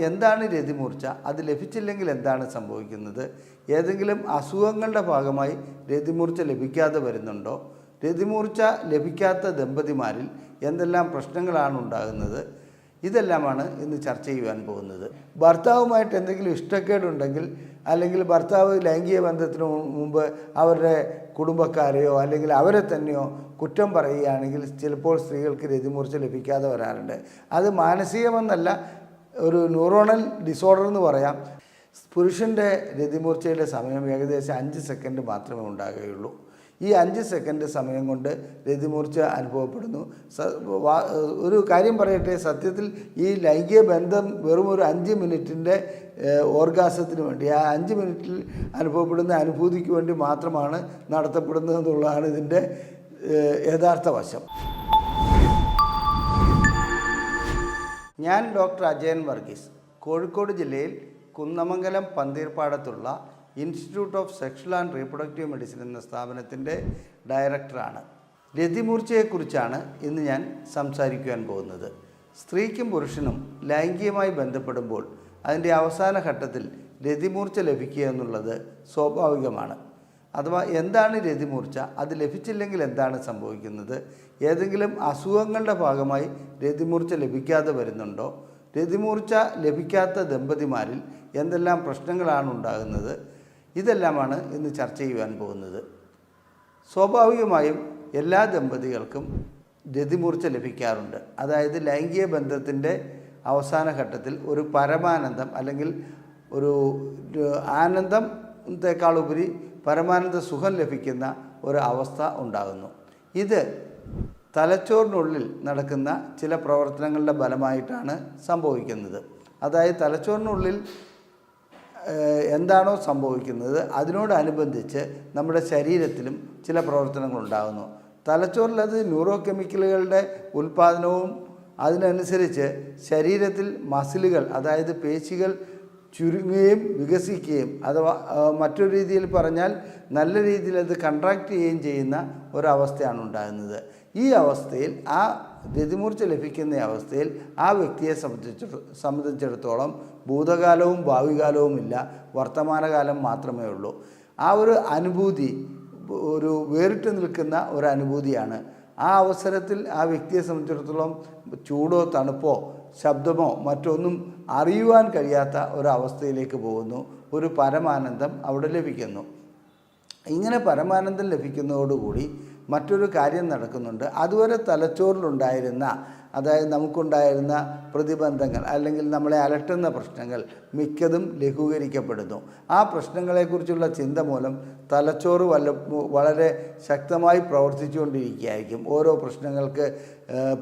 എന്താണ് രതിമൂർച്ച? അത് ലഭിച്ചില്ലെങ്കിൽ എന്താണ് സംഭവിക്കുന്നത്? ഏതെങ്കിലും അസുഖങ്ങളുടെ ഭാഗമായി രതിമൂർച്ച ലഭിക്കാതെ വരുന്നുണ്ടോ? രതിമൂർച്ച ലഭിക്കാത്ത ദമ്പതിമാരിൽ എന്തെല്ലാം പ്രശ്നങ്ങളാണ് ഉണ്ടാകുന്നത്? ഇതെല്ലാമാണ് ഇന്ന് ചർച്ച ചെയ്യുവാൻ പോകുന്നത്. ഭർത്താവുമായിട്ട് എന്തെങ്കിലും ഇഷ്ടക്കേടുണ്ടെങ്കിൽ, അല്ലെങ്കിൽ ഭർത്താവ് ലൈംഗിക ബന്ധത്തിന് മുമ്പ് അവരുടെ കുടുംബക്കാരെയോ അല്ലെങ്കിൽ അവരെ തന്നെയോ കുറ്റം പറയുകയാണെങ്കിൽ ചിലപ്പോൾ സ്ത്രീകൾക്ക് രതിമൂർച്ച ലഭിക്കാതെ വരാറുണ്ട്. അത് മാനസികമെന്നല്ല, ഒരു ന്യൂറോണൽ ഡിസോർഡർ എന്ന് പറയാം. പുരുഷൻ്റെ രതിമൂർച്ചയുടെ സമയം ഏകദേശം 5 സെക്കൻഡ് മാത്രമേ ഉണ്ടാകുകയുള്ളൂ. ഈ 5 സെക്കൻഡ് സമയം കൊണ്ട് രതിമൂർച്ച അനുഭവപ്പെടുന്നു. ഒരു കാര്യം പറയട്ടെ, സത്യത്തിൽ ഈ ലൈംഗിക ബന്ധം വെറും ഒരു 5 മിനിറ്റിൻ്റെ ഓർഗാസത്തിന് വേണ്ടി, ആ 5 മിനിറ്റിൽ അനുഭവപ്പെടുന്ന അനുഭൂതിക്ക് വേണ്ടി മാത്രമാണ് നടത്തപ്പെടുന്നത് എന്നുള്ളതാണ് ഇതിൻ്റെ യഥാർത്ഥ വശം. ഞാൻ ഡോക്ടർ അജയൻ വർഗീസ്, കോഴിക്കോട് ജില്ലയിൽ കുന്നമംഗലം പന്തീർപ്പാടത്തുള്ള institute of sexual and reproductive medicine എന്ന സ്ഥാപനത്തിൻ്റെ ഡയറക്ടറാണ്. രതിമൂർച്ചയെക്കുറിച്ചാണ് ഇന്ന് ഞാൻ സംസാരിക്കുവാൻ പോകുന്നത്. സ്ത്രീക്കും പുരുഷനും ലൈംഗികമായി ബന്ധപ്പെടുമ്പോൾ അതിൻ്റെ അവസാന ഘട്ടത്തിൽ രതിമൂർച്ച ലഭിക്കുക എന്നുള്ളത് സ്വാഭാവികമാണ്. അഥവാ എന്താണ് രതിമൂർച്ച? അത് ലഭിച്ചില്ലെങ്കിൽ എന്താണ് സംഭവിക്കുന്നത്? ഏതെങ്കിലും അസുഖങ്ങളുടെ ഭാഗമായി രതിമൂർച്ച ലഭിക്കാതെ വരുന്നുണ്ടോ? രതിമൂർച്ച ലഭിക്കാത്ത ദമ്പതിമാരിൽ എന്തെല്ലാം പ്രശ്നങ്ങളാണ് ഉണ്ടാകുന്നത്? ഇതെല്ലാമാണ് ഇന്ന് ചർച്ച ചെയ്യുവാൻ പോകുന്നത്. സ്വാഭാവികമായും എല്ലാ ദമ്പതികൾക്കും രതിമൂർച്ച ലഭിക്കാറുണ്ട്. അതായത് ലൈംഗിക ബന്ധത്തിൻ്റെ അവസാന ഘട്ടത്തിൽ ഒരു പരമാനന്ദം അല്ലെങ്കിൽ ഒരു ആനന്ദത്തെക്കാളുപരി പരമാനന്ദ സുഖം ലഭിക്കുന്ന ഒരു അവസ്ഥ ഉണ്ടാകുന്നു. ഇത് തലച്ചോറിനുള്ളിൽ നടക്കുന്ന ചില പ്രവർത്തനങ്ങളുടെ ഫലമായിട്ടാണ് സംഭവിക്കുന്നത്. അതായത് തലച്ചോറിനുള്ളിൽ എന്താണോ സംഭവിക്കുന്നത് അതിനോടനുബന്ധിച്ച് നമ്മുടെ ശരീരത്തിലും ചില പ്രവർത്തനങ്ങളുണ്ടാകുന്നു. തലച്ചോറിൽ അത് ന്യൂറോ കെമിക്കലുകളുടെ ഉൽപ്പാദനവും അതിനനുസരിച്ച് ശരീരത്തിൽ മസിലുകൾ, അതായത് പേശികൾ ചുരുങ്ങുകയും വികസിക്കുകയും, അഥവാ മറ്റൊരു രീതിയിൽ പറഞ്ഞാൽ നല്ല രീതിയിൽ അത് കൺട്രാക്റ്റ് ചെയ്യുകയും ചെയ്യുന്ന ഒരവസ്ഥയാണ് ഉണ്ടാകുന്നത്. ഈ അവസ്ഥയിൽ, ആ രതിമൂർച്ച ലഭിക്കുന്ന അവസ്ഥയിൽ ആ വ്യക്തിയെ സംബന്ധിച്ചിടത്തോളം ഭൂതകാലവും ഭാവികാലവും ഇല്ല, വർത്തമാനകാലം മാത്രമേ ഉള്ളൂ. ആ ഒരു അനുഭൂതി ഒരു വേറിട്ട് നിൽക്കുന്ന ഒരു അനുഭൂതിയാണ്. ആ അവസരത്തിൽ ആ വ്യക്തിയെ സംബന്ധിച്ചിടത്തോളം ചൂടോ തണുപ്പോ ശബ്ദമോ മറ്റൊന്നും അറിയുവാൻ കഴിയാത്ത ഒരവസ്ഥയിലേക്ക് പോകുന്നു. ഒരു പരമാനന്ദം അവിടെ ലഭിക്കുന്നു. ഇങ്ങനെ പരമാനന്ദം ലഭിക്കുന്നതോടുകൂടി മറ്റൊരു കാര്യം നടക്കുന്നുണ്ട്. അതുവരെ തലച്ചോറിലുണ്ടായിരുന്ന, അതായത് നമുക്കുണ്ടായിരുന്ന പ്രതിബന്ധങ്ങൾ അല്ലെങ്കിൽ നമ്മളെ അലട്ടുന്ന പ്രശ്നങ്ങൾ മിക്കതും ലഘൂകരിക്കപ്പെടുന്നു. ആ പ്രശ്നങ്ങളെക്കുറിച്ചുള്ള ചിന്ത മൂലം തലച്ചോറ് വളരെ ശക്തമായി പ്രവർത്തിച്ചുകൊണ്ടിരിക്കുകയായിരിക്കും. ഓരോ പ്രശ്നങ്ങൾക്ക്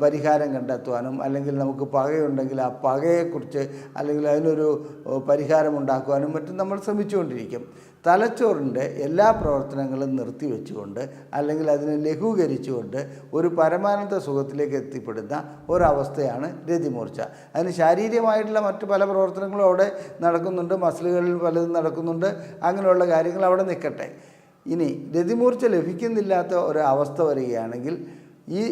പരിഹാരം കണ്ടെത്തുവാനും, അല്ലെങ്കിൽ നമുക്ക് പകയുണ്ടെങ്കിൽ ആ പകയെക്കുറിച്ച് അല്ലെങ്കിൽ അതിനൊരു പരിഹാരം ഉണ്ടാക്കുവാനും മറ്റും നമ്മൾ ശ്രമിച്ചുകൊണ്ടിരിക്കും. തലച്ചോറിൻ്റെ എല്ലാ പ്രവർത്തനങ്ങളും നിർത്തിവെച്ചുകൊണ്ട് അല്ലെങ്കിൽ അതിനെ ലഘൂകരിച്ചുകൊണ്ട് ഒരു പരമാനന്ദ സുഖത്തിലേക്ക് എത്തിപ്പെടുന്ന ഒരവസ്ഥയാണ് രതിമൂർച്ച. അതിന് ശാരീരികമായിട്ടുള്ള മറ്റു പല പ്രവർത്തനങ്ങളും അവിടെ നടക്കുന്നുണ്ട്, മസിലുകളിൽ പലതും നടക്കുന്നുണ്ട്. അങ്ങനെയുള്ള കാര്യങ്ങൾ അവിടെ നിൽക്കട്ടെ. ഇനി രതിമൂർച്ച ലഭിക്കുന്നില്ലാത്ത ഒരവസ്ഥ വരികയാണെങ്കിൽ ഈ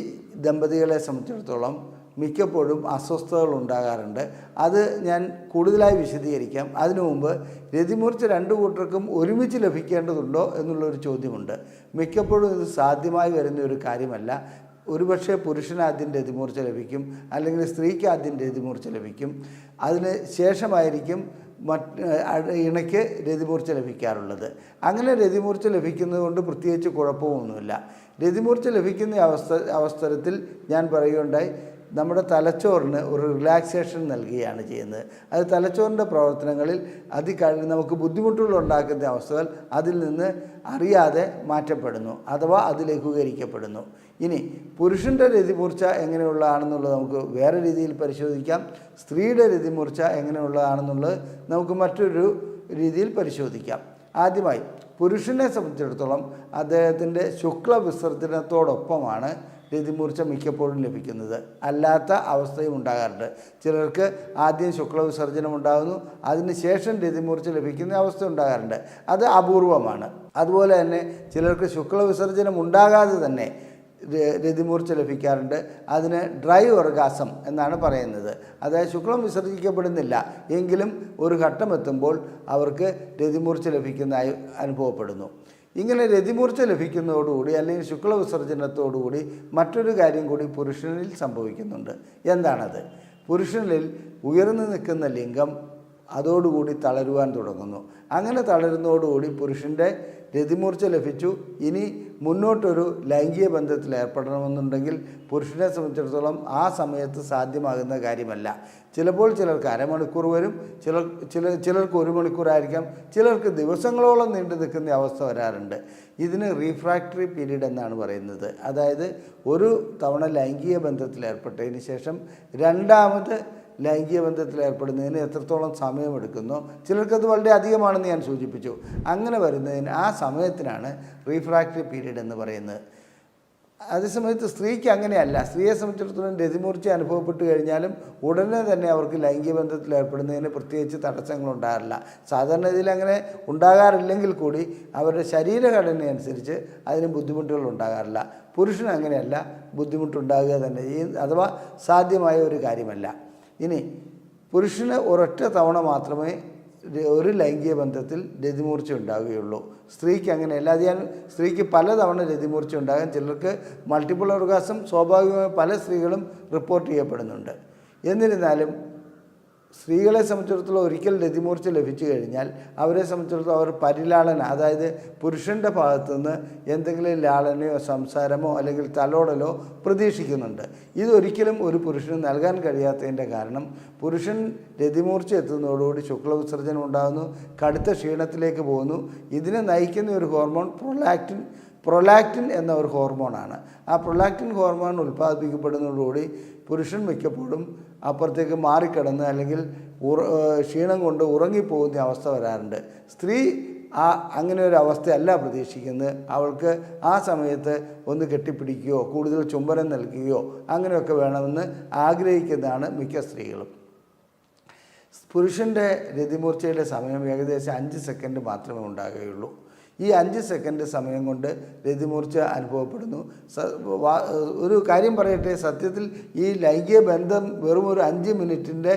ദമ്പതികളെ സംബന്ധിച്ചിടത്തോളം മിക്കപ്പോഴും അസ്വസ്ഥതകൾ ഉണ്ടാകാറുണ്ട്. അത് ഞാൻ കൂടുതലായി വിശദീകരിക്കാം. അതിനു മുമ്പ് രതിമൂർച്ച 2 കൂട്ടർക്കും ഒരുമിച്ച് ലഭിക്കേണ്ടതുണ്ടോ എന്നുള്ളൊരു ചോദ്യമുണ്ട്. മിക്കപ്പോഴും ഇത് സാധ്യമായി വരുന്ന ഒരു കാര്യമല്ല. ഒരുപക്ഷെ പുരുഷന് ആദ്യം രതിമൂർച്ച ലഭിക്കും, അല്ലെങ്കിൽ സ്ത്രീക്ക് ആദ്യം രതിമൂർച്ച ലഭിക്കും. അതിന് ശേഷമായിരിക്കും ഇണയ്ക്ക് രതിമൂർച്ച ലഭിക്കാറുള്ളത്. അങ്ങനെ രതിമൂർച്ച ലഭിക്കുന്നത് കൊണ്ട് പ്രത്യേകിച്ച് കുഴപ്പമൊന്നുമില്ല. രതിമൂർച്ച ലഭിക്കുന്ന അവസരത്തിൽ ഞാൻ പറയുകയുണ്ടായി, നമ്മുടെ തലച്ചോറിന് ഒരു റിലാക്സേഷൻ നൽകുകയാണ് ചെയ്യുന്നത്. അത് തലച്ചോറിൻ്റെ പ്രവർത്തനങ്ങളിൽ നമുക്ക് ബുദ്ധിമുട്ടുകൾ ഉണ്ടാക്കുന്ന അവസ്ഥകൾ അതിൽ നിന്ന് അറിയാതെ മാറ്റപ്പെടുന്നു, അഥവാ അത് ലഘൂകരിക്കപ്പെടുന്നു. ഇനി പുരുഷൻ്റെ രതിമൂർച്ച എങ്ങനെയുള്ളതാണെന്നുള്ളത് നമുക്ക് വേറെ രീതിയിൽ പരിശോധിക്കാം. സ്ത്രീയുടെ രതിമൂർച്ച എങ്ങനെയുള്ളതാണെന്നുള്ളത് നമുക്ക് മറ്റൊരു രീതിയിൽ പരിശോധിക്കാം. ആദ്യമായി പുരുഷനെ സംബന്ധിച്ചിടത്തോളം അദ്ദേഹത്തിൻ്റെ ശുക്ലവിസർജനത്തോടൊപ്പമാണ് രതിമൂർച്ച മിക്കപ്പോഴും ലഭിക്കുന്നത്. അല്ലാത്ത അവസ്ഥയും ഉണ്ടാകാറുണ്ട്. ചിലർക്ക് ആദ്യം ശുക്ലവിസർജനം ഉണ്ടാകുന്നു, അതിനുശേഷം രതിമൂർച്ച ലഭിക്കുന്ന അവസ്ഥ ഉണ്ടാകാറുണ്ട്. അത് അപൂർവമാണ്. അതുപോലെ തന്നെ ചിലർക്ക് ശുക്ലവിസർജനം ഉണ്ടാകാതെ തന്നെ രതിമൂർച്ച ലഭിക്കാറുണ്ട്. അതിന് ഡ്രൈ ഓർഗാസം എന്നാണ് പറയുന്നത്. അതായത് ശുക്ലം വിസർജിക്കപ്പെടുന്നില്ല എങ്കിലും ഒരു ഘട്ടമെത്തുമ്പോൾ അവർക്ക് രതിമൂർച്ച ലഭിക്കുന്നതായി അനുഭവപ്പെടുന്നു. ഇങ്ങനെ രതിമൂർച്ച ലഭിക്കുന്നതോടുകൂടി അല്ലെങ്കിൽ ശുക്ലവിസർജനത്തോടുകൂടി മറ്റൊരു കാര്യം കൂടി പുരുഷനിൽ സംഭവിക്കുന്നുണ്ട്. എന്താണത്? പുരുഷനിൽ ഉയർന്നു നിൽക്കുന്ന ലിംഗം അതോടുകൂടി തളരുവാൻ തുടങ്ങുന്നു. അങ്ങനെ തളരുന്നതോടുകൂടി പുരുഷൻ്റെ രതിമൂർച്ച ലഭിച്ചു. ഇനി മുന്നോട്ടൊരു ലൈംഗിക ബന്ധത്തിൽ ഏർപ്പെടണമെന്നുണ്ടെങ്കിൽ പുരുഷനെ സംബന്ധിച്ചിടത്തോളം ആ സമയത്ത് സാധ്യമാകുന്ന കാര്യമല്ല. ചിലപ്പോൾ ചിലർക്ക് അരമണിക്കൂർ വരും, ചിലർക്ക് 1 മണിക്കൂറായിരിക്കാം, ചിലർക്ക് ദിവസങ്ങളോളം നീണ്ടു നിൽക്കുന്ന അവസ്ഥ വരാറുണ്ട്. ഇതിന് റീഫ്രാക്ടറി പീരീഡ് എന്നാണ് പറയുന്നത്. അതായത് ഒരു തവണ ലൈംഗിക ബന്ധത്തിൽ ഏർപ്പെട്ടതിന് ശേഷം രണ്ടാമത് ലൈംഗിക ബന്ധത്തിൽ ഏർപ്പെടുന്നതിന് എത്രത്തോളം സമയമെടുക്കുന്നോ, ചിലർക്കത് വളരെ അധികമാണെന്ന് ഞാൻ സൂചിപ്പിച്ചു. അങ്ങനെ വരുന്നതിന് ആ സമയത്തിനാണ് റീഫ്രാക്ടറി പീരീഡ് എന്ന് പറയുന്നത്. അതേസമയത്ത് സ്ത്രീക്ക് അങ്ങനെയല്ല. സ്ത്രീയെ സംബന്ധിച്ചിടത്തോളം രതിമൂർച്ച അനുഭവപ്പെട്ട് കഴിഞ്ഞാലും ഉടനെ തന്നെ അവർക്ക് ലൈംഗിക ബന്ധത്തിൽ ഏർപ്പെടുന്നതിന് പ്രത്യേകിച്ച് തടസ്സങ്ങളുണ്ടാകാറില്ല. സാധാരണ ഇതിൽ അങ്ങനെ ഉണ്ടാകാറില്ലെങ്കിൽ കൂടി അവരുടെ ശരീരഘടനയനുസരിച്ച് അതിന് ബുദ്ധിമുട്ടുകൾ ഉണ്ടാകാറില്ല. പുരുഷന് അങ്ങനെയല്ല, ബുദ്ധിമുട്ടുണ്ടാകുക തന്നെ അഥവാ സാധ്യമായ ഒരു കാര്യമല്ല. ഇനി പുരുഷന് ഒരൊറ്റ തവണ മാത്രമേ ഒരു ലൈംഗിക ബന്ധത്തിൽ രതിമൂർച്ച ഉണ്ടാവുകയുള്ളൂ. സ്ത്രീക്ക് അങ്ങനെയല്ല. അത് ഞാൻ സ്ത്രീക്ക് പലതവണ രതിമൂർച്ച ഉണ്ടാകാൻ, ചിലർക്ക് മൾട്ടിപ്പിൾ ഓർഗാസം സ്വാഭാവികമായി പല സ്ത്രീകളും റിപ്പോർട്ട് ചെയ്യപ്പെടുന്നുണ്ട്. എന്നിരുന്നാലും സ്ത്രീകളെ സംബന്ധിച്ചിടത്തോളം ഒരിക്കൽ രതിമൂർച്ച ലഭിച്ചു കഴിഞ്ഞാൽ അവരെ സംബന്ധിച്ചിടത്തോളം അവർ പരിലാളന, അതായത് പുരുഷൻ്റെ ഭാഗത്തുനിന്ന് എന്തെങ്കിലും ലാളനയോ സംസാരമോ അല്ലെങ്കിൽ തലോടലോ പ്രതീക്ഷിക്കുന്നുണ്ട്. ഇതൊരിക്കലും ഒരു പുരുഷന് നൽകാൻ കഴിയാത്തതിൻ്റെ കാരണം പുരുഷൻ രതിമൂർച്ച എത്തുന്നതോടുകൂടി ശുക്ലവിസർജനം ഉണ്ടാകുന്നു, കടുത്ത ക്ഷീണത്തിലേക്ക് പോകുന്നു. ഇതിനെ നയിക്കുന്ന ഒരു ഹോർമോൺ പ്രൊലാക്റ്റിൻ എന്ന ഒരു ഹോർമോണാണ്. ആ പ്രൊലാക്റ്റിൻ ഹോർമോൺ ഉൽപ്പാദിപ്പിക്കപ്പെടുന്നതോടുകൂടി പുരുഷൻ മിക്കപ്പോഴും അപ്പുറത്തേക്ക് മാറിക്കിടന്ന് അല്ലെങ്കിൽ ക്ഷീണം കൊണ്ട് ഉറങ്ങിപ്പോകുന്ന അവസ്ഥ വരാറുണ്ട്. സ്ത്രീ അങ്ങനെ ഒരു അവസ്ഥയല്ല പ്രതീക്ഷിക്കുന്നത്. അവൾക്ക് ആ സമയത്ത് ഒന്ന് കെട്ടിപ്പിടിക്കുകയോ കൂടുതൽ ചുംബനം നൽകുകയോ അങ്ങനെയൊക്കെ വേണമെന്ന് ആഗ്രഹിക്കുന്നതാണ് മിക്ക സ്ത്രീകളും. പുരുഷൻ്റെ രതിമൂർച്ചയുടെ സമയം ഏകദേശം 5 സെക്കൻഡ് മാത്രമേ ഉണ്ടാകുകയുള്ളൂ. ഈ 5 സെക്കൻഡ് സമയം കൊണ്ട് രതിമൂർച്ച അനുഭവപ്പെടുന്നു. ഒരു കാര്യം പറയട്ടെ, സത്യത്തിൽ ഈ ലൈംഗിക ബന്ധം വെറും ഒരു 5 മിനിറ്റിൻ്റെ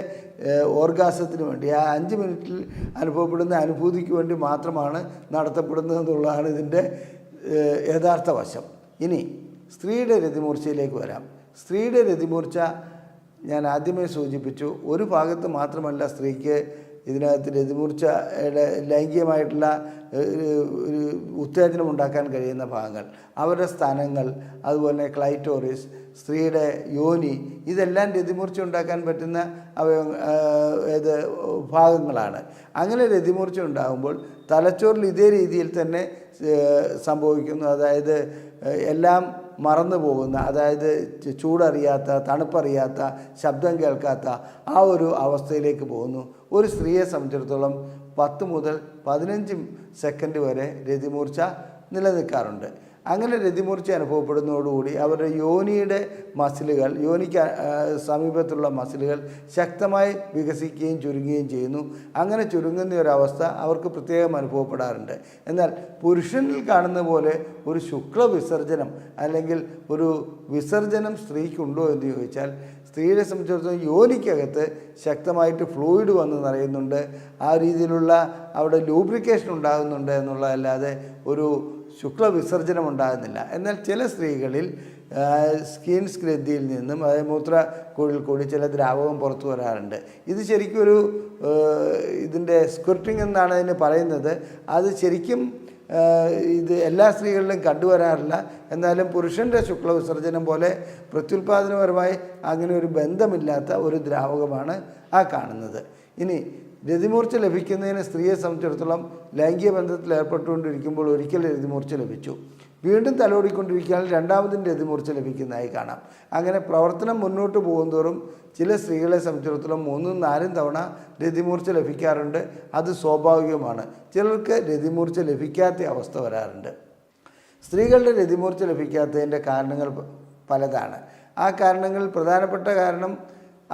ഓർഗാസത്തിന് വേണ്ടി, ആ 5 മിനിറ്റിൽ അനുഭവപ്പെടുന്ന അനുഭൂതിക്ക് വേണ്ടി മാത്രമാണ് നടത്തപ്പെടുന്നതെന്നുള്ളതാണ് ഇതിൻ്റെ യഥാർത്ഥ വശം. ഇനി സ്ത്രീയുടെ രതിമൂർച്ചയിലേക്ക് വരാം. സ്ത്രീയുടെ രതിമൂർച്ച ഞാൻ ആദ്യമേ സൂചിപ്പിച്ചു. ഒരു ഭാഗത്ത് മാത്രമല്ല സ്ത്രീക്ക് ഇതിനകത്ത് രതിമൂർച്ചയുടെ ലൈംഗികമായിട്ടുള്ള ഒരു ഉത്തേജനം ഉണ്ടാക്കാൻ കഴിയുന്ന ഭാഗങ്ങൾ, അവരുടെ സ്ഥാനങ്ങൾ, അതുപോലെ ക്ലൈറ്റോറിസ്, സ്ത്രീയുടെ യോനി, ഇതെല്ലാം രതിമൂർച്ച ഉണ്ടാക്കാൻ പറ്റുന്ന ഭാഗങ്ങളാണ്. അങ്ങനെ രതിമൂർച്ച ഉണ്ടാകുമ്പോൾ തലച്ചോറിൽ ഇതേ രീതിയിൽ തന്നെ സംഭവിക്കുന്നു. അതായത് എല്ലാം മറന്നു പോകുന്ന, അതായത് ചൂടറിയാത്ത, തണുപ്പറിയാത്ത, ശബ്ദം കേൾക്കാത്ത ആ ഒരു അവസ്ഥയിലേക്ക് പോകുന്നു. ഒരു സ്ത്രീയെ സംബന്ധിച്ചിടത്തോളം 10 മുതൽ 15 സെക്കൻഡ് വരെ രതിമൂർച്ച നിലനിൽക്കാറുണ്ട്. അങ്ങനെ രതിമൂർച്ച അനുഭവപ്പെടുന്നതോടുകൂടി അവരുടെ യോനിയുടെ മസിലുകൾ, യോനിക്ക് സമീപത്തുള്ള മസിലുകൾ ശക്തമായി വികസിക്കുകയും ചുരുങ്ങുകയും ചെയ്യുന്നു. അങ്ങനെ ചുരുങ്ങുന്ന ഒരവസ്ഥ അവർക്ക് പ്രത്യേകം അനുഭവപ്പെടാറുണ്ട്. എന്നാൽ പുരുഷനിൽ കാണുന്ന പോലെ ഒരു ശുക്ല വിസർജനം അല്ലെങ്കിൽ ഒരു വിസർജനം സ്ത്രീക്കുണ്ടോ എന്ന് ചോദിച്ചാൽ, സ്ത്രീയെ സംബന്ധിച്ചിടത്തോളം യോനിക്കകത്ത് ശക്തമായിട്ട് ഫ്ലൂയിഡ് വന്ന് നിറയുന്നുണ്ട്. ആ രീതിയിലുള്ള അവിടെ ലൂബ്രിക്കേഷൻ ഉണ്ടാകുന്നുണ്ട് എന്നുള്ളതല്ലാതെ ഒരു ശുക്ല വിസർജനം ഉണ്ടാകുന്നില്ല. എന്നാൽ ചില സ്ത്രീകളിൽ സ്കിൻസ് ഗ്രന്ഥിയിൽ നിന്നും, അതായത് മൂത്രക്കുഴലിൽ കൂടി ചില ദ്രാവകം പുറത്തു വരാറുണ്ട്. ഇത് ശരിക്കും ഒരു ഇതിൻ്റെ സ്ക്വിർട്ടിംഗ് എന്നാണ് അതിന് പറയുന്നത്. അത് ശരിക്കും ഇത് എല്ലാ സ്ത്രീകളിലും കണ്ടുവരാറില്ല. എന്നാലും പുരുഷൻ്റെ ശുക്ലവിസർജനം പോലെ പ്രത്യുൽപാദനപരമായി അങ്ങനെ ഒരു ബന്ധമില്ലാത്ത ഒരു ദ്രാവകമാണ് ആ കാണുന്നത്. ഇനി രതിമൂർച്ച ലഭിക്കുന്നതിന് സ്ത്രീയെ സംബന്ധിച്ചിടത്തോളം ലൈംഗിക ബന്ധത്തിൽ ഏർപ്പെട്ടുകൊണ്ടിരിക്കുമ്പോൾ ഒരിക്കൽ രതിമൂർച്ച ലഭിച്ചു, വീണ്ടും തലോടിക്കൊണ്ടിരിക്കാൻ രണ്ടാമതും രതിമൂർച്ച ലഭിക്കുന്നതായി കാണാം. അങ്ങനെ പ്രവർത്തനം മുന്നോട്ട് പോകുന്തോറും ചില സ്ത്രീകളെ സംബന്ധിച്ചിടത്തോളം 3ഉം 4ഉം തവണ രതിമൂർച്ച ലഭിക്കാറുണ്ട്. അത് സ്വാഭാവികമാണ്. ചിലർക്ക് രതിമൂർച്ച ലഭിക്കാത്ത അവസ്ഥ വരാറുണ്ട്. സ്ത്രീകളുടെ രതിമൂർച്ച ലഭിക്കാത്തതിൻ്റെ കാരണങ്ങൾ പലതാണ്. ആ കാരണങ്ങളിൽ പ്രധാനപ്പെട്ട കാരണം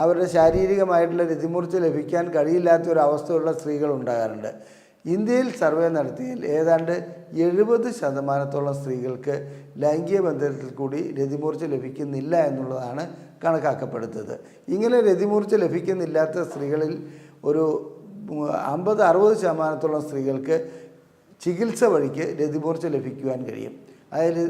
അവരുടെ ശാരീരികമായിട്ടുള്ള രതിമൂർച്ച ലഭിക്കാൻ കഴിയില്ലാത്ത ഒരു അവസ്ഥയുള്ള സ്ത്രീകൾ ഉണ്ടാകാറുണ്ട്. ഇന്ത്യയിൽ സർവേ നടത്തിയതിൽ ഏതാണ്ട് 70% സ്ത്രീകൾക്ക് ലൈംഗിക ബന്ധത്തിൽ കൂടി രതിമൂർച്ച ലഭിക്കുന്നില്ല എന്നുള്ളതാണ് കണക്കാക്കപ്പെടുന്നത്. ഇങ്ങനെ രതിമൂർച്ച ലഭിക്കുന്നില്ലാത്ത സ്ത്രീകളിൽ ഒരു 50-60% സ്ത്രീകൾക്ക് ചികിത്സ വഴിക്ക് രതിമൂർച്ച ലഭിക്കുവാൻ കഴിയും. അതായത്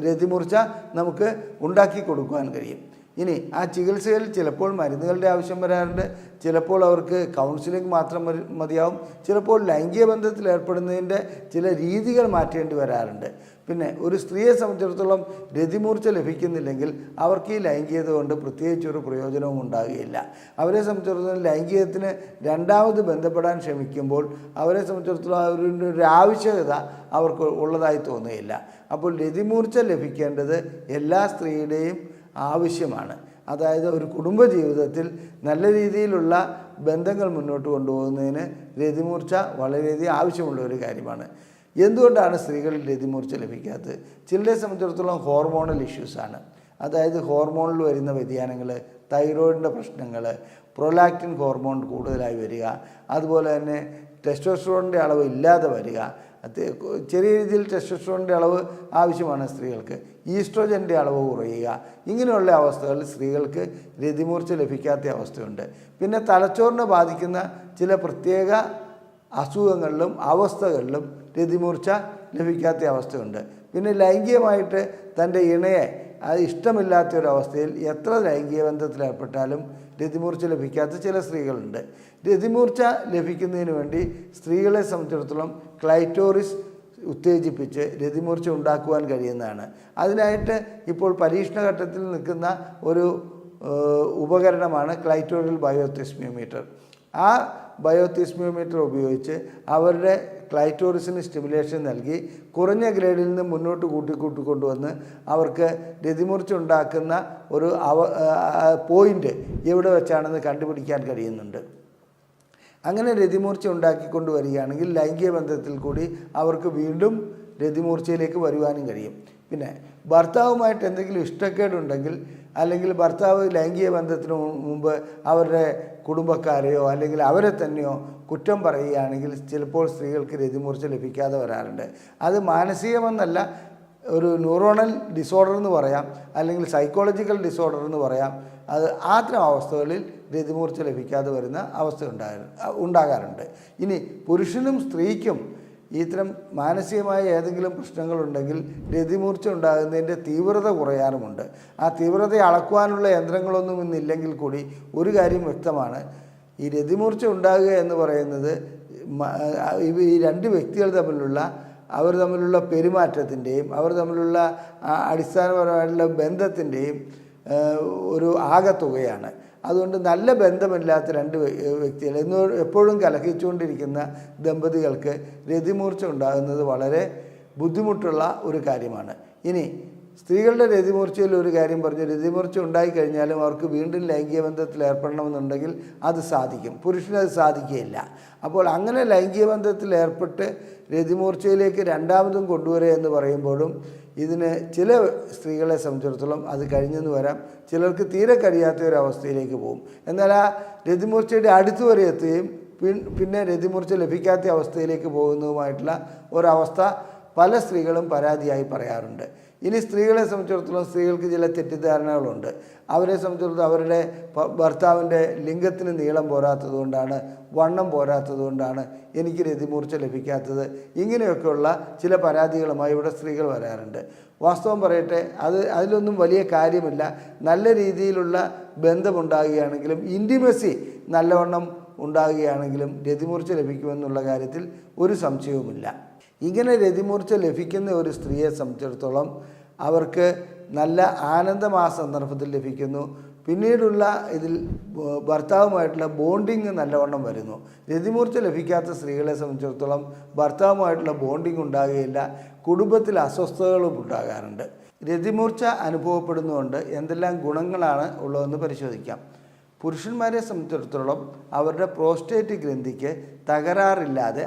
രതിമൂർച്ച നമുക്ക് ഉണ്ടാക്കി കൊടുക്കുവാൻ കഴിയും. ഇനി ആ ചികിത്സയിൽ ചിലപ്പോൾ മരുന്നുകളുടെ ആവശ്യം വരാറുണ്ട്, ചിലപ്പോൾ അവർക്ക് കൗൺസിലിംഗ് മാത്രം മതിയാവും, ചിലപ്പോൾ ലൈംഗിക ബന്ധത്തിൽ ഏർപ്പെടുന്നതിൻ്റെ ചില രീതികൾ മാറ്റേണ്ടി വരാറുണ്ട്. പിന്നെ ഒരു സ്ത്രീയെ സംബന്ധിച്ചിടത്തോളം രതിമൂർച്ച ലഭിക്കുന്നില്ലെങ്കിൽ അവർക്ക് ഈ ലൈംഗികത കൊണ്ട് പ്രത്യേകിച്ചൊരു പ്രയോജനവും ഉണ്ടാകുകയില്ല. അവരെ സംബന്ധിച്ചിടത്തോളം ലൈംഗികത്തിന് രണ്ടാമത് ബന്ധപ്പെടാൻ ശ്രമിക്കുമ്പോൾ അവരെ സംബന്ധിച്ചിടത്തോളം അവരുടെ ഒരു ആവശ്യകത അവർക്ക് ഉള്ളതായി തോന്നുകയില്ല. അപ്പോൾ രതിമൂർച്ച ലഭിക്കേണ്ടത് എല്ലാ സ്ത്രീയുടെയും ആവശ്യമാണ്. അതായത് ഒരു കുടുംബജീവിതത്തിൽ നല്ല രീതിയിലുള്ള ബന്ധങ്ങൾ മുന്നോട്ട് കൊണ്ടുപോകുന്നതിന് രതിമൂർച്ച വളരെയധികം ആവശ്യമുള്ള ഒരു കാര്യമാണ്. എന്തുകൊണ്ടാണ് സ്ത്രീകളിൽ രതിമൂർച്ച ലഭിക്കാത്തത്? ചിലരെ സംബന്ധിച്ചിടത്തോളം ഹോർമോണൽ ഇഷ്യൂസാണ്. അതായത് ഹോർമോണിൽ വരുന്ന വ്യതിയാനങ്ങൾ, തൈറോയിഡിൻ്റെ പ്രശ്നങ്ങൾ, പ്രൊലാക്റ്റിൻ ഹോർമോൺ കൂടുതലായി വരിക, അതുപോലെ തന്നെ ടെസ്റ്റോസ്റ്ററോണിൻ്റെ അളവ് ഇല്ലാതെ വരിക. ചെറിയ രീതിയിൽ ടെസ്റ്റോസ്റ്ററോണിൻ്റെ അളവ് ആവശ്യമാണ് സ്ത്രീകൾക്ക്, ഈസ്ട്രോജൻ്റെ അളവ് കുറയുക. ഇങ്ങനെയുള്ള അവസ്ഥകളിൽ സ്ത്രീകൾക്ക് രതിമൂർച്ച ലഭിക്കാത്ത അവസ്ഥയുണ്ട്. പിന്നെ തലച്ചോറിനെ ബാധിക്കുന്ന ചില പ്രത്യേക അസുഖങ്ങളിലും അവസ്ഥകളിലും രതിമൂർച്ച ലഭിക്കാത്ത അവസ്ഥയുണ്ട്. പിന്നെ ലൈംഗികമായിട്ട് തൻ്റെ ഇണയെ അത് ഇഷ്ടമില്ലാത്തൊരവസ്ഥയിൽ എത്ര ലൈംഗിക ബന്ധത്തിൽ ഏർപ്പെട്ടാലും രതിമൂർച്ച ലഭിക്കാത്ത ചില സ്ത്രീകളുണ്ട്. രതിമൂർച്ച ലഭിക്കുന്നതിന് വേണ്ടി സ്ത്രീകളെ സംബന്ധിച്ചിടത്തോളം ക്ലൈറ്റോറിസ് ഉത്തേജിപ്പിച്ച് രതിമൂർച്ച ഉണ്ടാക്കുവാൻ കഴിയുന്നതാണ്. അതിനായിട്ട് ഇപ്പോൾ പരീക്ഷണഘട്ടത്തിൽ നിൽക്കുന്ന ഒരു ഉപകരണമാണ് ക്ലൈറ്റോറിയൽ ബയോതെസ്മിയോമീറ്റർ. ആ ബയോതെസ്മിയോമീറ്റർ ഉപയോഗിച്ച് അവരുടെ ക്ലൈറ്റോറിസിന് സ്റ്റിമുലേഷൻ നൽകി കുറഞ്ഞ ഗ്രേഡിൽ നിന്ന് മുന്നോട്ട് കൂട്ടിക്കൊണ്ടുവന്ന് അവർക്ക് രതിമൂർച്ച ഉണ്ടാക്കുന്ന ഒരു പോയിൻ്റ് എവിടെ വെച്ചാണെന്ന് കണ്ടുപിടിക്കാൻ കഴിയുന്നുണ്ട്. അങ്ങനെ രതിമൂർച്ച ഉണ്ടാക്കിക്കൊണ്ട് വരികയാണെങ്കിൽ ലൈംഗിക ബന്ധത്തിൽ കൂടി അവർക്ക് വീണ്ടും രതിമൂർച്ചയിലേക്ക് വരുവാനും കഴിയും. പിന്നെ ഭർത്താവുമായിട്ട് എന്തെങ്കിലും ഇഷ്ടക്കേടുണ്ടെങ്കിൽ, അല്ലെങ്കിൽ ഭർത്താവ് ലൈംഗിക ബന്ധത്തിന് മുമ്പ് അവരുടെ കുടുംബക്കാരെയോ അല്ലെങ്കിൽ അവരെ തന്നെയോ കുറ്റം പറയുകയാണെങ്കിൽ ചിലപ്പോൾ സ്ത്രീകൾക്ക് രതിമൂർച്ച ലഭിക്കാതെ വരാറുണ്ട്. അത് മാനസികമെന്നല്ല, ഒരു ന്യൂറോണൽ ഡിസോർഡർ എന്ന് പറയാം, അല്ലെങ്കിൽ സൈക്കോളജിക്കൽ ഡിസോർഡർ എന്ന് പറയാം. അത് അത്തരം അവസ്ഥകളിൽ രതിമൂർച്ച ലഭിക്കാതെ വരുന്ന അവസ്ഥ ഉണ്ടാകാറുണ്ട്. ഇനി പുരുഷനും സ്ത്രീക്കും ഇത്തരം മാനസികമായ ഏതെങ്കിലും പ്രശ്നങ്ങളുണ്ടെങ്കിൽ രതിമൂർച്ച ഉണ്ടാകുന്നതിൻ്റെ തീവ്രത കുറയാറുമുണ്ട്. ആ തീവ്രത അളക്കുവാനുള്ള യന്ത്രങ്ങളൊന്നും ഇന്നില്ലെങ്കിൽ കൂടി ഒരു കാര്യം വ്യക്തമാണ്, ഈ രതിമൂർച്ച ഉണ്ടാകുക എന്ന് പറയുന്നത് ഈ രണ്ട് വ്യക്തികൾ അവർ തമ്മിലുള്ള പെരുമാറ്റത്തിൻ്റെയും അവർ തമ്മിലുള്ള അടിസ്ഥാനപരമായിട്ടുള്ള ബന്ധത്തിൻ്റെയും ഒരു ആകെത്തുകയാണ്. അതുകൊണ്ട് നല്ല ബന്ധമില്ലാത്ത രണ്ട് വ്യക്തികൾ എപ്പോഴും കലഹിച്ചുകൊണ്ടിരിക്കുന്ന ദമ്പതികൾക്ക് രതിമൂർച്ച ഉണ്ടാകുന്നത് വളരെ ബുദ്ധിമുട്ടുള്ള ഒരു കാര്യമാണ്. ഇനി സ്ത്രീകളുടെ രതിമൂർച്ചയിൽ ഒരു കാര്യം പറഞ്ഞു, രതിമൂർച്ച ഉണ്ടായിക്കഴിഞ്ഞാലും അവർക്ക് വീണ്ടും ലൈംഗിക ബന്ധത്തിൽ ഏർപ്പെടണമെന്നുണ്ടെങ്കിൽ അത് സാധിക്കും, പുരുഷനത് സാധിക്കുകയില്ല. അപ്പോൾ അങ്ങനെ ലൈംഗിക ബന്ധത്തിൽ ഏർപ്പെട്ട് രതിമൂർച്ചയിലേക്ക് രണ്ടാമതും കൊണ്ടുവരിക എന്ന് പറയുമ്പോഴും ഇതിന് ചില സ്ത്രീകളെ സംബന്ധിച്ചിടത്തോളം അത് കഴിഞ്ഞെന്ന് വരാം, ചിലർക്ക് തീരെ കഴിയാത്ത ഒരു അവസ്ഥയിലേക്ക് പോകും. എന്നാൽ ആ രതിമൂർച്ചയുടെ അടുത്ത് വരെ എത്തുകയും പിന്നെ രതിമൂർച്ച ലഭിക്കാത്ത അവസ്ഥയിലേക്ക് പോകുന്നതുമായിട്ടുള്ള ഒരവസ്ഥ പല സ്ത്രീകളും പരാതിയായി പറയാറുണ്ട്. ഇനി സ്ത്രീകളെ സംബന്ധിച്ചിടത്തോളം സ്ത്രീകൾക്ക് ചില തെറ്റിദ്ധാരണകളുണ്ട്. അവരെ സംബന്ധിച്ചിടത്തോളം അവരുടെ ഭർത്താവിൻ്റെ ലിംഗത്തിന് നീളം പോരാത്തത് കൊണ്ടാണ്, വണ്ണം പോരാത്തത് കൊണ്ടാണ് എനിക്ക് രതിമൂർച്ച ലഭിക്കാത്തത്. ഇങ്ങനെയൊക്കെയുള്ള ചില പരാതികളുമായി ഇവിടെ സ്ത്രീകൾ വരാറുണ്ട്. വാസ്തവം പറയട്ടെ, അതിലൊന്നും വലിയ കാര്യമില്ല. നല്ല രീതിയിലുള്ള ബന്ധമുണ്ടാകുകയാണെങ്കിലും ഇൻറ്റിമസി നല്ലവണ്ണം ഉണ്ടാകുകയാണെങ്കിലും രതിമൂർച്ച ലഭിക്കുമെന്നുള്ള കാര്യത്തിൽ ഒരു സംശയവുമില്ല. ഇങ്ങനെ രതിമൂർച്ച ലഭിക്കുന്ന ഒരു സ്ത്രീയെ സംബന്ധിച്ചിടത്തോളം അവർക്ക് നല്ല ആനന്ദം ആ സന്ദർഭത്തിൽ ലഭിക്കുന്നു. പിന്നീടുള്ള ഇതിൽ ഭർത്താവുമായിട്ടുള്ള ബോണ്ടിങ് നല്ലവണ്ണം വരുന്നു. രതിമൂർച്ച ലഭിക്കാത്ത സ്ത്രീകളെ സംബന്ധിച്ചിടത്തോളം ഭർത്താവുമായിട്ടുള്ള ബോണ്ടിങ് ഉണ്ടാകുകയില്ല, കുടുംബത്തിൽ അസ്വസ്ഥതകളും ഉണ്ടാകാറുണ്ട്. രതിമൂർച്ച അനുഭവപ്പെടുന്നതുകൊണ്ട് എന്തെല്ലാം ഗുണങ്ങളാണ് ഉള്ളതെന്ന് പരിശോധിക്കാം. പുരുഷന്മാരെ സംബന്ധിച്ചിടത്തോളം അവരുടെ പ്രോസ്റ്റേറ്റ് ഗ്രന്ഥിക്ക് തകരാറില്ലാതെ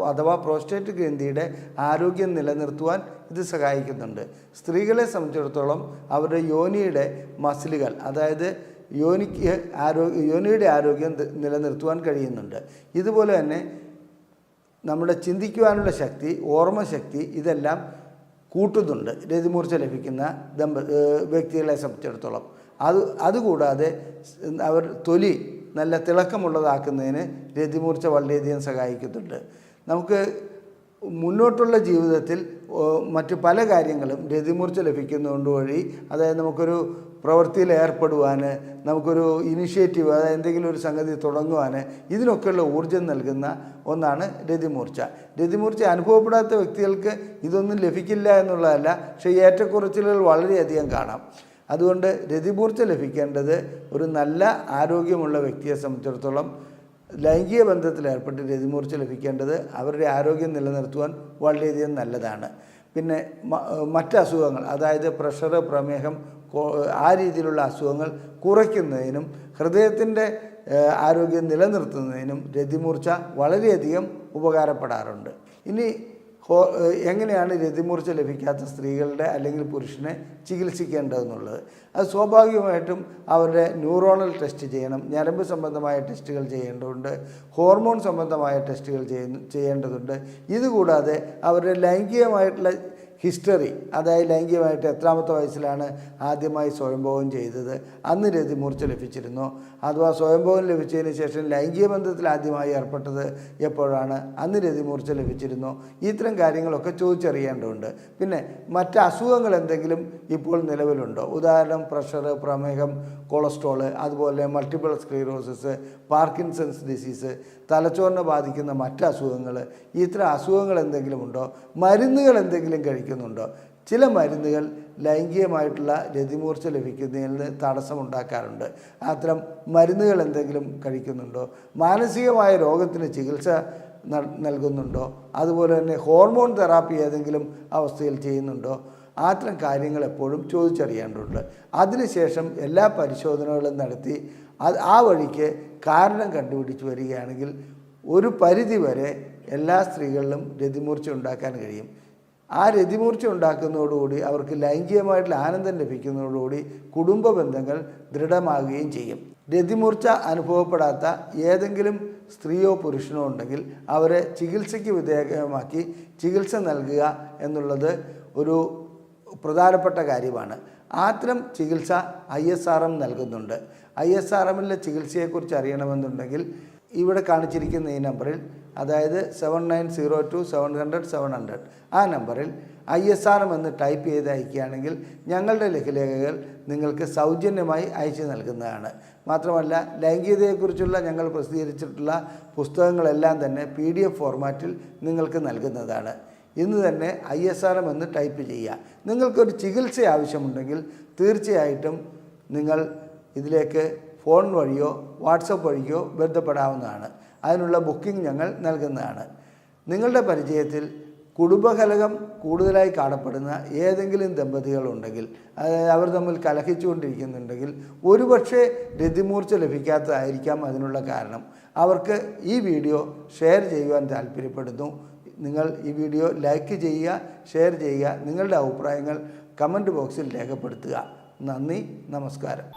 അഥവാ പ്രോസ്റ്റേറ്റ് ഗ്രന്ഥിയുടെ ആരോഗ്യം നിലനിർത്തുവാൻ ഇത് സഹായിക്കുന്നുണ്ട്. സ്ത്രീകളെ സംബന്ധിച്ചിടത്തോളം അവരുടെ യോനിയുടെ മസിലുകൾ, അതായത് യോനിയുടെ ആരോഗ്യം നിലനിർത്തുവാൻ കഴിയുന്നുണ്ട്. ഇതുപോലെ തന്നെ നമ്മുടെ ചിന്തിക്കുവാനുള്ള ശക്തി, ഓർമ്മശക്തി ഇതെല്ലാം കൂട്ടുന്നുണ്ട് രതിമൂർച്ച ലഭിക്കുന്ന വ്യക്തികളെ സംബന്ധിച്ചിടത്തോളം. അതുകൂടാതെ അവർ തൊലി നല്ല തിളക്കമുള്ളതാക്കുന്നതിന് രതിമൂർച്ച വളരെയധികം സഹായിക്കുന്നുണ്ട്. നമുക്ക് മുന്നോട്ടുള്ള ജീവിതത്തിൽ മറ്റു പല കാര്യങ്ങളും രതിമൂർച്ച ലഭിക്കുന്നതുകൊണ്ട് വഴി, അതായത് നമുക്കൊരു പ്രവൃത്തിയിൽ ഏർപ്പെടുവാൻ, നമുക്കൊരു ഇനിഷ്യേറ്റീവ്, അതായത് എന്തെങ്കിലും ഒരു സംഗതി തുടങ്ങുവാൻ, ഇതിനൊക്കെയുള്ള ഊർജ്ജം നൽകുന്ന ഒന്നാണ് രതിമൂർച്ച. രതിമൂർച്ച അനുഭവപ്പെടാത്ത വ്യക്തികൾക്ക് ഇതൊന്നും ലഭിക്കില്ല എന്നുള്ളതല്ല, പക്ഷേ ഏറ്റക്കുറച്ചിലുകൾ വളരെയധികം കാണാം. അതുകൊണ്ട് രതിമൂർച്ച ലഭിക്കേണ്ടത് ഒരു നല്ല ആരോഗ്യമുള്ള വ്യക്തിയെ സംബന്ധിച്ചിടത്തോളം ലൈംഗിക ബന്ധത്തിൽ ഏർപ്പെട്ട് രതിമൂർച്ച ലഭിക്കേണ്ടത് അവരുടെ ആരോഗ്യം നിലനിർത്തുവാൻ വളരെയധികം നല്ലതാണ്. പിന്നെ മറ്റ് അസുഖങ്ങൾ, അതായത് പ്രഷർ, പ്രമേഹം, ആ രീതിയിലുള്ള അസുഖങ്ങൾ കുറയ്ക്കുന്നതിനും ഹൃദയത്തിൻ്റെ ആരോഗ്യം നിലനിർത്തുന്നതിനും രതിമൂർച്ച വളരെയധികം ഉപകാരപ്പെടാറുണ്ട്. ഇനി എങ്ങനെയാണ് രതിമൂർച്ച ലഭിക്കാത്ത സ്ത്രീകളുടെ അല്ലെങ്കിൽ പുരുഷനെ ചികിത്സിക്കേണ്ടതെന്നുള്ളത്? അത് സ്വാഭാവികമായിട്ടും അവരുടെ ന്യൂറോണൽ ടെസ്റ്റ് ചെയ്യണം, ഞരമ്പ് സംബന്ധമായ ടെസ്റ്റുകൾ ചെയ്യേണ്ടതുണ്ട്, ഹോർമോൺ സംബന്ധമായ ടെസ്റ്റുകൾ ചെയ്യേണ്ടതുണ്ട്. ഇതുകൂടാതെ അവരുടെ ലൈംഗികമായിട്ടുള്ള ഹിസ്റ്ററി, അതായത് ലൈംഗികമായിട്ട് എത്രാമത്തെ വയസ്സിലാണ് ആദ്യമായി സ്വയംഭോഗം ചെയ്തത്, അന്ന് രതിമൂർച്ച ലഭിച്ചിരുന്നോ, അഥവാ സ്വയംഭോഗം ലഭിച്ചതിന് ശേഷം ലൈംഗിക ബന്ധത്തിൽ ആദ്യമായി ഏർപ്പെട്ടത് എപ്പോഴാണ്, അന്ന് രതിമൂർച്ച ലഭിച്ചിരുന്നോ, ഇത്തരം കാര്യങ്ങളൊക്കെ ചോദിച്ചറിയേണ്ടതുണ്ട്. പിന്നെ മറ്റ് അസുഖങ്ങൾ എന്തെങ്കിലും ഇപ്പോൾ നിലവിലുണ്ടോ? ഉദാഹരണം പ്രഷർ, പ്രമേഹം, കൊളസ്ട്രോൾ, അതുപോലെ മൾട്ടിപ്പിൾ സ്ക്ലീറോസിസ്, പാർക്കിൻസൺസ് ഡിസീസ്, തലച്ചോറിനെ ബാധിക്കുന്ന മറ്റ് അസുഖങ്ങൾ, ഇത്തരം അസുഖങ്ങൾ എന്തെങ്കിലും ഉണ്ടോ? മരുന്നുകൾ എന്തെങ്കിലും കഴിക്കുന്നുണ്ടോ? ചില മരുന്നുകൾ ലൈംഗികമായിട്ടുള്ള രതിമൂർച്ച ലഭിക്കുന്നതിന് തടസ്സമുണ്ടാക്കാറുണ്ട്. അത്തരം മരുന്നുകൾ എന്തെങ്കിലും കഴിക്കുന്നുണ്ടോ? മാനസികമായ രോഗത്തിന് ചികിത്സ നൽകുന്നുണ്ടോ? അതുപോലെ തന്നെ ഹോർമോൺ തെറാപ്പി ഏതെങ്കിലും അവസ്ഥയിൽ ചെയ്യുന്നുണ്ടോ? അത്തരം കാര്യങ്ങൾ എപ്പോഴും ചോദിച്ചറിയേണ്ടതുണ്ട്. അതിനുശേഷം എല്ലാ പരിശോധനകളും നടത്തി ആ വഴിക്ക് കാരണം കണ്ടുപിടിച്ച് വരികയാണെങ്കിൽ ഒരു പരിധി വരെ എല്ലാ സ്ത്രീകളിലും രതിമൂർച്ച ഉണ്ടാക്കാൻ കഴിയും. ആ രതിമൂർച്ച ഉണ്ടാക്കുന്നതോടുകൂടി അവർക്ക് ലൈംഗികമായിട്ടുള്ള ആനന്ദം ലഭിക്കുന്നതോടുകൂടി കുടുംബ ബന്ധങ്ങൾ ദൃഢമാകുകയും ചെയ്യും. രതിമൂർച്ച അനുഭവപ്പെടാത്ത ഏതെങ്കിലും സ്ത്രീയോ പുരുഷനോ ഉണ്ടെങ്കിൽ അവരെ ചികിത്സയ്ക്ക് വിധേയമാക്കി ചികിത്സ നൽകുക എന്നുള്ളത് ഒരു പ്രധാനപ്പെട്ട കാര്യമാണ്. അത്തരം ചികിത്സ ISRM നൽകുന്നുണ്ട്. ISRMലെ ചികിത്സയെക്കുറിച്ച് അറിയണമെന്നുണ്ടെങ്കിൽ ഇവിടെ കാണിച്ചിരിക്കുന്ന ഈ നമ്പറിൽ, അതായത് 7902700700 ആ നമ്പറിൽ ISRM എന്ന് ടൈപ്പ് ചെയ്ത് അയക്കുകയാണെങ്കിൽ ഞങ്ങളുടെ ലഘുലേഖകൾ നിങ്ങൾക്ക് സൗജന്യമായി അയച്ചു നൽകുന്നതാണ്. മാത്രമല്ല ലൈംഗികതയെക്കുറിച്ചുള്ള ഞങ്ങൾ പ്രസിദ്ധീകരിച്ചിട്ടുള്ള പുസ്തകങ്ങളെല്ലാം തന്നെ PDF ഫോർമാറ്റിൽ നിങ്ങൾക്ക് നൽകുന്നതാണ്. ഇന്ന് തന്നെ ISRM എന്ന് ടൈപ്പ് ചെയ്യുക. നിങ്ങൾക്കൊരു ചികിത്സ ആവശ്യമുണ്ടെങ്കിൽ തീർച്ചയായിട്ടും നിങ്ങൾ ഇതിലേക്ക് ഫോൺ വഴിയോ വാട്സപ്പ് വഴിയോ ബന്ധപ്പെടാവുന്നതാണ്. അതിനുള്ള ബുക്കിംഗ് ഞങ്ങൾ നൽകുന്നതാണ്. നിങ്ങളുടെ പരിചയത്തിൽ കുടുംബകലഹം കൂടുതലായി കാണപ്പെടുന്ന ഏതെങ്കിലും ദമ്പതികളുണ്ടെങ്കിൽ, അതായത് അവർ തമ്മിൽ കലഹിച്ചുകൊണ്ടിരിക്കുന്നുണ്ടെങ്കിൽ, ഒരുപക്ഷെ രതിമൂർച്ച ലഭിക്കാത്തതായിരിക്കാം അതിനുള്ള കാരണം. അവർക്ക് ഈ വീഡിയോ ഷെയർ ചെയ്യുവാൻ താല്പര്യപ്പെടുന്നു. നിങ്ങൾ ഈ വീഡിയോ ലൈക്ക് ചെയ്യുക, ഷെയർ ചെയ്യുക, നിങ്ങളുടെ അഭിപ്രായങ്ങൾ കമൻറ്റ് ബോക്സിൽ രേഖപ്പെടുത്തുക. നന്ദി, നമസ്കാരം.